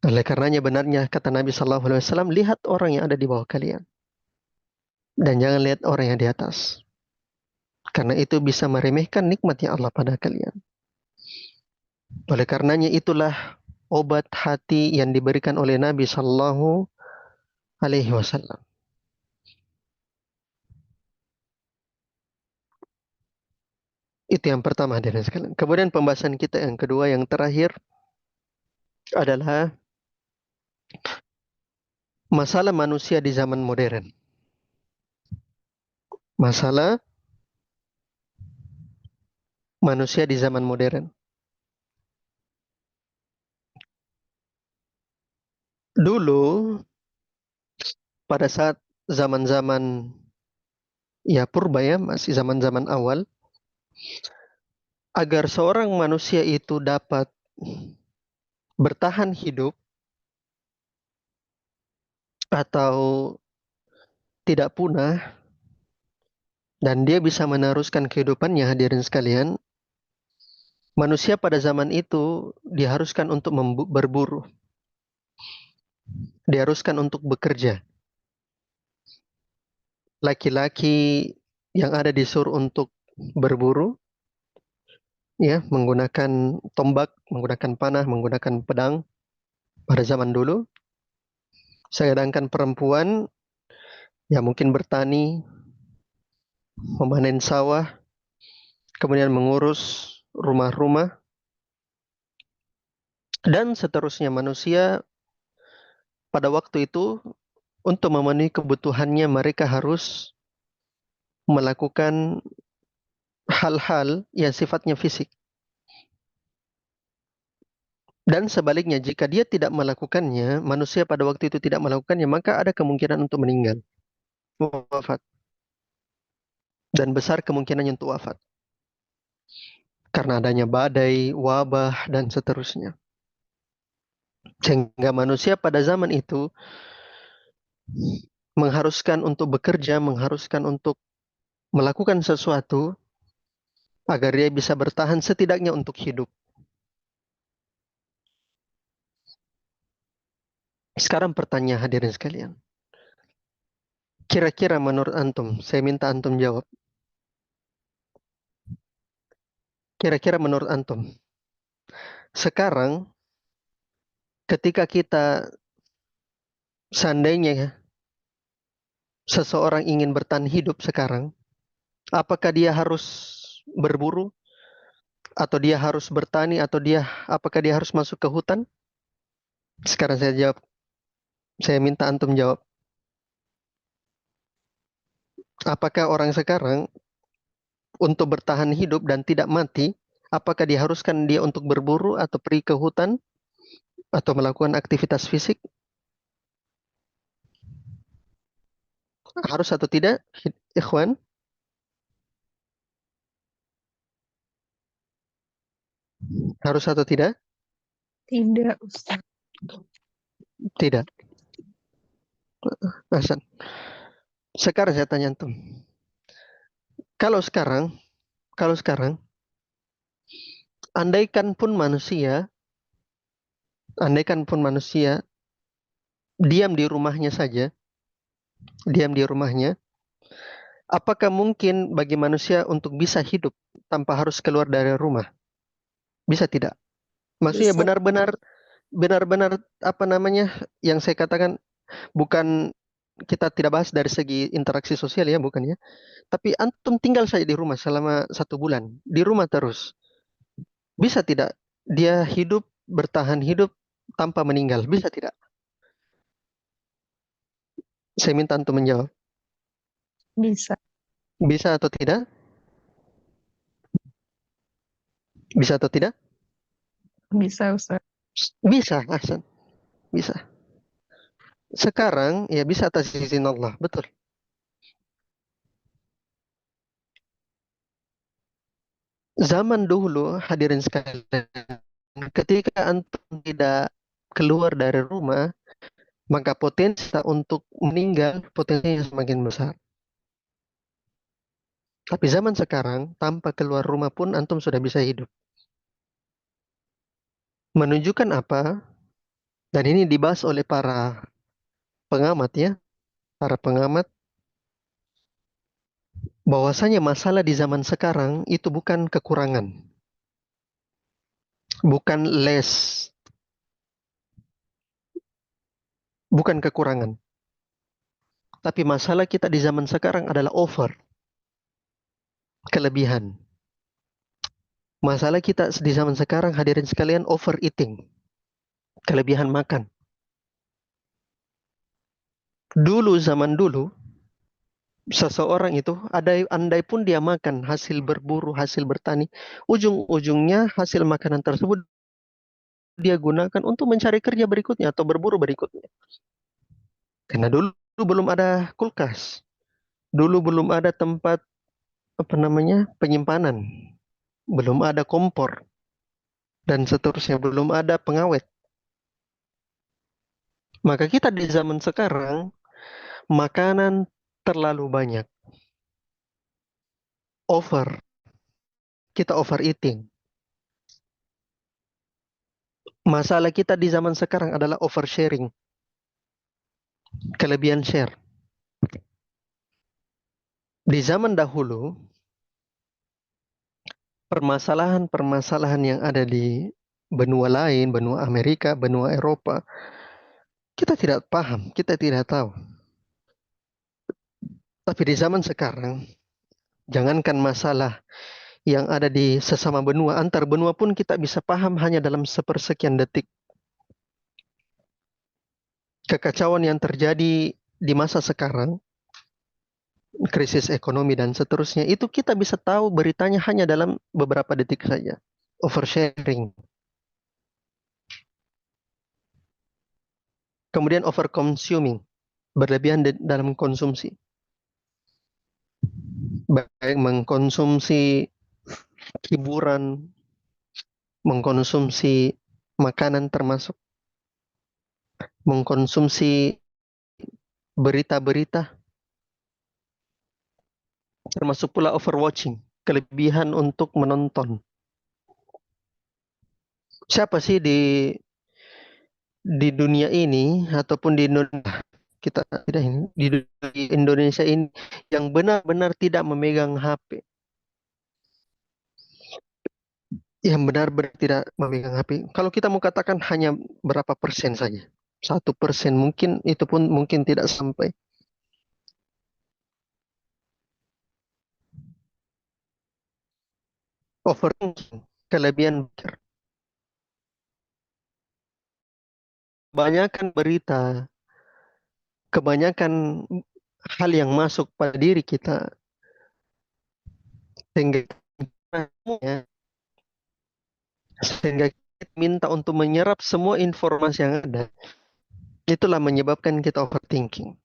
Oleh karenanya benarnya kata Nabi SAW, lihat orang yang ada di bawah kalian. Dan jangan lihat orang yang di atas. Karena itu bisa meremehkan nikmatnya Allah pada kalian. Oleh karenanya itulah obat hati yang diberikan oleh Nabi SAW. Itu yang pertama hadirin sekalian. Kemudian pembahasan kita yang kedua, yang terakhir adalah masalah manusia di zaman modern. Masalah manusia di zaman modern. Dulu, pada saat zaman-zaman purba masih zaman-zaman awal, agar seorang manusia itu dapat bertahan hidup atau tidak punah dan dia bisa meneruskan kehidupannya, hadirin sekalian, manusia pada zaman itu diharuskan untuk berburu, diharuskan untuk bekerja. Laki-laki yang ada disuruh untuk berburu, menggunakan tombak, menggunakan panah, menggunakan pedang pada zaman dulu. Sedangkan perempuan mungkin bertani, memanen sawah, kemudian mengurus rumah-rumah, dan seterusnya. Manusia pada waktu itu untuk memenuhi kebutuhannya mereka harus melakukan hal-hal yang sifatnya fisik. Dan sebaliknya, jika dia tidak melakukannya, manusia pada waktu itu tidak melakukannya, maka ada kemungkinan untuk meninggal, wafat. Dan besar kemungkinannya untuk wafat. Karena adanya badai, wabah, dan seterusnya. Sehingga manusia pada zaman itu mengharuskan untuk bekerja, mengharuskan untuk melakukan sesuatu agar dia bisa bertahan setidaknya untuk hidup. Sekarang pertanyaan hadirin sekalian. Kira-kira menurut antum, saya minta antum jawab. Kira-kira menurut antum, sekarang ketika kita seandainya ya, seseorang ingin bertahan hidup sekarang, apakah dia harus berburu atau dia harus bertani atau apakah dia harus masuk ke hutan? Sekarang saya jawab, saya minta antum jawab. Apakah orang sekarang untuk bertahan hidup dan tidak mati, apakah diharuskan dia untuk berburu atau pergi ke hutan atau melakukan aktivitas fisik? Harus atau tidak, ikhwan? Harus atau tidak? Tidak, Ustaz. Tidak. Hasan. Sekarang saya tanya antum. Kalau sekarang, andaikan pun manusia diam di rumahnya saja, apakah mungkin bagi manusia untuk bisa hidup tanpa harus keluar dari rumah? Bisa tidak? Maksudnya Bisa. benar-benar apa namanya yang saya katakan, bukan kita tidak bahas dari segi interaksi sosial ya, bukan ya. Tapi antum tinggal saja di rumah selama 1 bulan, di rumah terus. Bisa tidak dia bertahan hidup tanpa meninggal? Bisa tidak? Saya minta antum menjawab. Bisa. Bisa atau tidak? Bisa atau tidak? Bisa, Ustaz. Bisa, Hasan. Bisa. Sekarang ya bisa atas izin Allah, betul. Zaman dulu hadirin sekalian, ketika antum tidak keluar dari rumah, maka potensi untuk meninggal potensinya semakin besar. Tapi zaman sekarang, tanpa keluar rumah pun antum sudah bisa hidup. Menunjukkan apa? Dan ini dibahas oleh para pengamat ya, para pengamat, bahwasanya masalah di zaman sekarang itu bukan kekurangan, bukan bukan kekurangan. Tapi masalah kita di zaman sekarang adalah kelebihan. Masalah kita di zaman sekarang hadirin sekalian overeating, kelebihan makan. Zaman dulu, seseorang itu andai pun dia makan hasil berburu, hasil bertani, ujung-ujungnya hasil makanan tersebut dia gunakan untuk mencari kerja berikutnya atau berburu berikutnya. Karena dulu belum ada kulkas, dulu belum ada tempat penyimpanan, belum ada kompor dan seterusnya, belum ada pengawet. Maka kita di zaman sekarang makanan terlalu banyak, kita overeating. Masalah kita di zaman sekarang adalah oversharing, kelebihan share. Di zaman dahulu, permasalahan-permasalahan yang ada di benua lain, benua Amerika, benua Eropa, kita tidak paham, kita tidak tahu. Tapi di zaman sekarang, jangankan masalah yang ada di sesama benua, antar benua pun kita bisa paham hanya dalam sepersekian detik. Kekacauan yang terjadi di masa sekarang, krisis ekonomi dan seterusnya, itu kita bisa tahu beritanya hanya dalam beberapa detik saja. Oversharing. Kemudian overconsuming, berlebihan dalam konsumsi. Baik mengkonsumsi hiburan, mengkonsumsi makanan termasuk, mengkonsumsi berita-berita, termasuk pula overwatching, kelebihan untuk menonton. Siapa sih di dunia ini ataupun di Indonesia kita tidak ini di Indonesia ini yang benar-benar tidak memegang HP, yang benar-benar tidak memegang HP. Kalau kita mau katakan hanya berapa persen saja, 1% mungkin, itu pun mungkin tidak sampai. Overthinking, kelebihan pikir. Kebanyakan berita, kebanyakan hal yang masuk pada diri kita, sehingga sehingga kita minta untuk menyerap semua informasi yang ada. Itulah menyebabkan kita overthinking.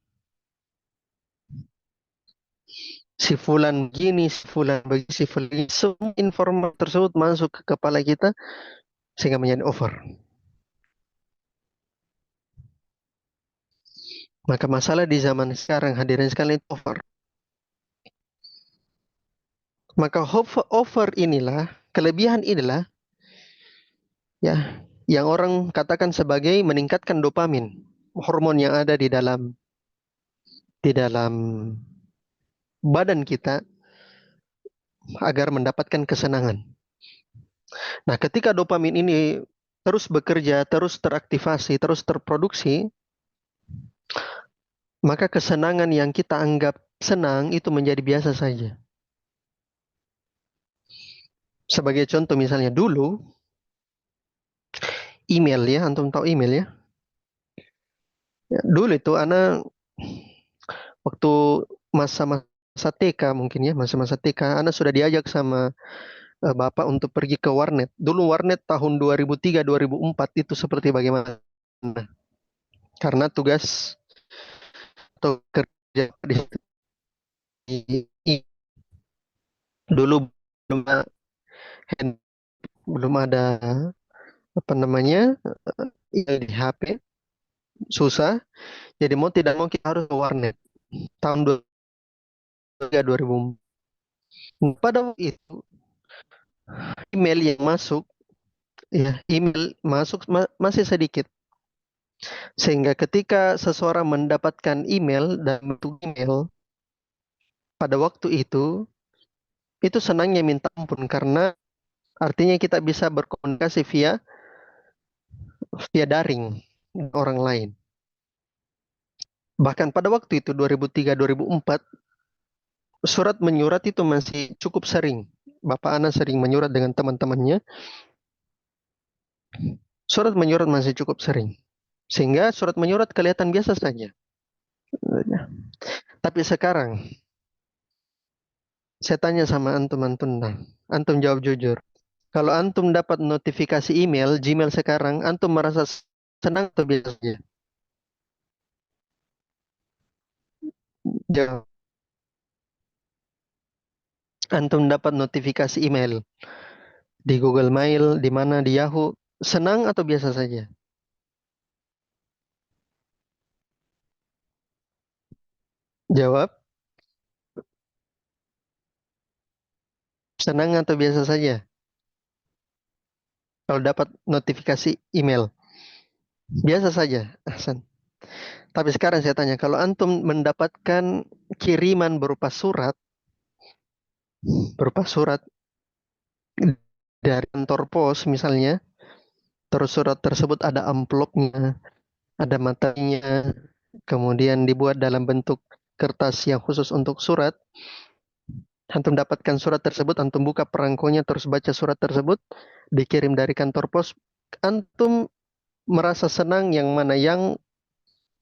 Si fulan gini, si fulan begini, si fulan begini. Semua informasi tersebut masuk ke kepala kita sehingga menjadi over. Maka masalah di zaman sekarang, hadirin sekalian, itu over. Maka over inilah, kelebihan inilah ya yang orang katakan sebagai meningkatkan dopamin, hormon yang ada di dalam badan kita agar mendapatkan kesenangan. Nah, ketika dopamin ini terus bekerja, terus teraktivasi, terus terproduksi, maka kesenangan yang kita anggap senang itu menjadi biasa saja. Sebagai contoh misalnya dulu, email ya, antum tahu email ya? Dulu itu anak waktu masa-masa TK mungkin ya, masa-masa TK, anak sudah diajak sama bapak untuk pergi ke warnet. Dulu warnet tahun 2003-2004 itu seperti bagaimana? Karena tugas atau kerja dulu belum hand- belum ada apa namanya di HP, susah. Jadi mau tidak mau kita harus ke warnet tahun 2003-2004. Pada waktu itu email yang masuk ya email masuk masih sedikit, sehingga ketika seseorang mendapatkan email dan bentuk email pada waktu itu senangnya minta ampun karena artinya kita bisa berkomunikasi via daring dengan orang lain. Bahkan pada waktu itu 2003-2004 surat menyurat itu masih cukup sering. Bapak Ana sering menyurat dengan teman-temannya. Surat menyurat masih cukup sering. Sehingga surat menyurat kelihatan biasa saja. Tapi sekarang saya tanya sama antum-antum, antum jawab jujur. Kalau antum dapat notifikasi email, Gmail sekarang, antum merasa senang atau biasa saja? Jawab. Antum dapat notifikasi email di Google Mail, di mana di Yahoo, senang atau biasa saja? Jawab, senang atau biasa saja? Kalau dapat notifikasi email, biasa saja, Ahsan. Tapi sekarang saya tanya, kalau antum mendapatkan kiriman berupa surat dari kantor pos misalnya, terus surat tersebut ada amplopnya, ada matanya, kemudian dibuat dalam bentuk kertas yang khusus untuk surat. Antum dapatkan surat tersebut, antum buka perangkonya, terus baca surat tersebut, dikirim dari kantor pos. Antum merasa senang yang mana, yang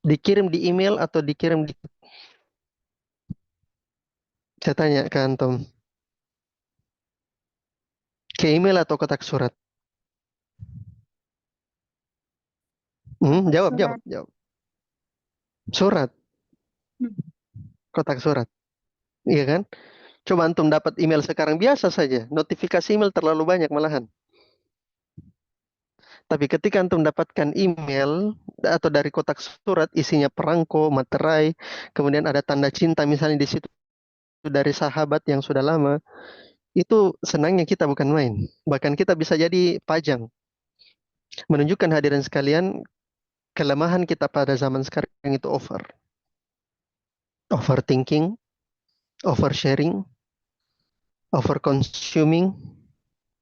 dikirim di email atau dikirim di... Saya tanya ke antum, ke email atau kotak surat? Jawab, Surat. jawab. Surat, Hmm. kotak surat. Iya kan? Coba antum dapat email sekarang biasa saja. Notifikasi email terlalu banyak malahan. Tapi ketika antum mendapatkan email atau dari kotak surat isinya perangko, materai, kemudian ada tanda cinta misalnya di situ dari sahabat yang sudah lama, itu senangnya kita bukan main. Bahkan kita bisa jadi pajang. Menunjukkan hadirin sekalian, kelemahan kita pada zaman sekarang itu overthinking, oversharing, overconsuming,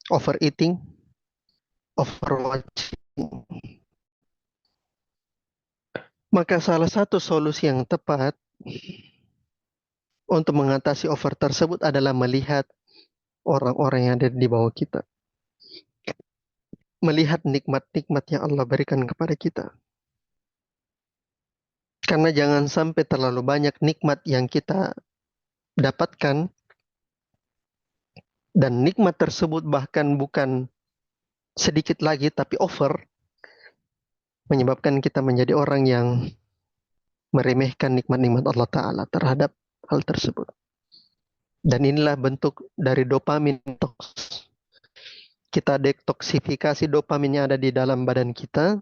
overeating, overwatching. Maka salah satu solusi yang tepat untuk mengatasi over tersebut adalah melihat orang-orang yang ada di bawah kita. Melihat nikmat-nikmat yang Allah berikan kepada kita. Karena jangan sampai terlalu banyak nikmat yang kita dapatkan dan nikmat tersebut bahkan bukan sedikit lagi tapi over, menyebabkan kita menjadi orang yang meremehkan nikmat-nikmat Allah Ta'ala terhadap hal tersebut. Dan inilah bentuk dari dopamin detox. Kita detoksifikasi dopamin yang ada di dalam badan kita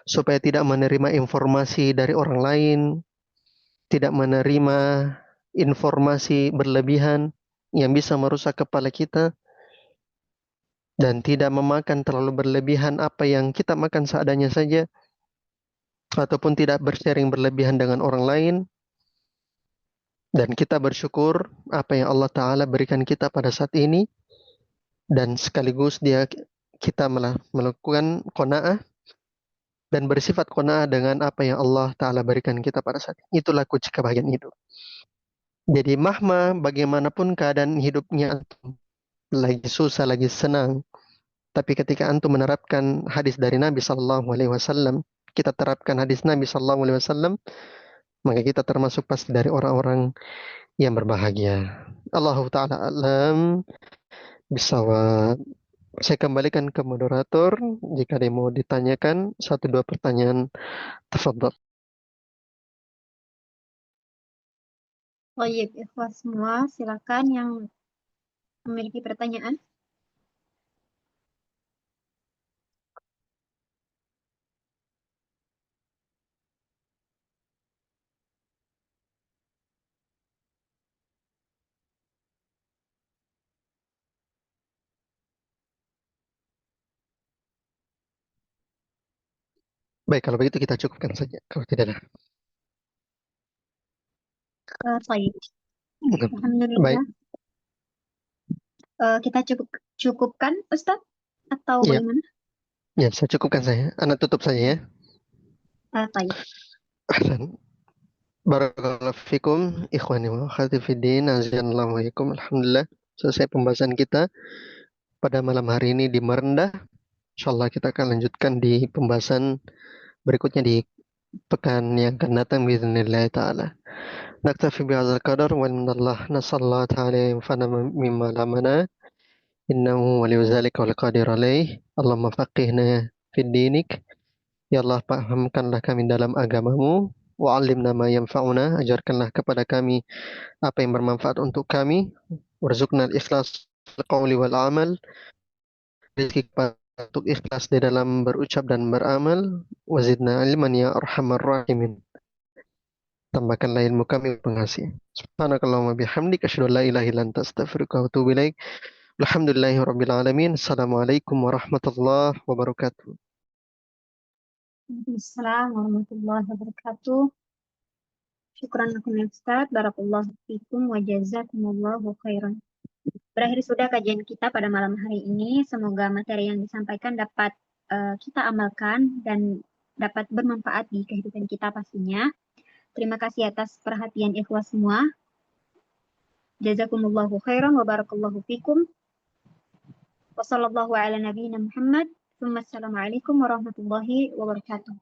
supaya tidak menerima informasi dari orang lain, tidak menerima informasi berlebihan yang bisa merusak kepala kita, dan tidak memakan terlalu berlebihan apa yang kita makan seadanya saja, ataupun tidak bersharing berlebihan dengan orang lain, dan kita bersyukur apa yang Allah Ta'ala berikan kita pada saat ini, dan sekaligus kita melakukan qanaah dan bersifat qanaah dengan apa yang Allah Ta'ala berikan kita pada saat ini. Itulah kunci kebahagiaan hidup. Jadi mahma bagaimanapun keadaan hidupnya antum, lagi susah, lagi senang, tapi ketika antum menerapkan hadis dari Nabi Sallallahu Alaihi Wasallam, kita terapkan hadis Nabi Sallallahu Alaihi Wasallam, maka kita termasuk pasti dari orang-orang yang berbahagia. Allahu Ta'ala alam bisawab. Saya kembalikan ke moderator jika ada yang mau ditanyakan 1-2 pertanyaan. Tafadhal. Baik, ikhwas semua, silakan yang memiliki pertanyaan. Baik, kalau begitu kita cukupkan saja. Kalau tidak ada. Baik, Baik. alhamdulillah. Kita cukupkan, Ustadz? Atau Ya, bagaimana? ya, saya cukupkan saya. Anda tutup saja ya. Baik. Ahsan. Barakallahu fikum, ikhwani wa akhwati fiddin, azanallahu wa iyakum. Alhamdulillah, selesai pembahasan kita pada malam hari ini di Merendah. Insyaallah kita akan lanjutkan di pembahasan berikutnya di pekan yang akan datang bismillah taala. Naktafi bihadzal qadar wa minallah nasallahu ta'ala yanfa'ana mimma lamana innahu waliyyu dzalika wal qadir alaih. Allahumma faqihna fid dinik. Ya Allah, pahamkanlah kami dalam agamamu. Wa 'allimna ma yanfa'una, ajarkanlah kepada kami apa yang bermanfaat untuk kami. Warzuqna al-ikhlas fil qawli wal amal, rizki untuk ikhlas di dalam berucap dan beramal. Wazidna ilman ya arhamar rahimin, tambahkanlah ilmu kami pengasih. Subhanakallahumma bihamdika asyhadu an la ilaha illa anta astaghfiruka wa atubu ilaik. Alhamdulillahi rabbil alamin. Assalamualaikum warahmatullahi wabarakatuh. Assalamualaikum warahmatullahi wabarakatuh. Syukran lakum ya Ustaz. Barakallahu fikum wa jazakumullahu khairan. Berakhir sudah kajian kita pada malam hari ini. Semoga materi yang disampaikan dapat kita amalkan dan dapat bermanfaat di kehidupan kita pastinya. Terima kasih atas perhatian ikhwas semua. Jazakumullahu khairan wa barakallahu fikum. Wassallallahu ala nabiyina Muhammad. Assalamualaikum warahmatullahi wabarakatuh.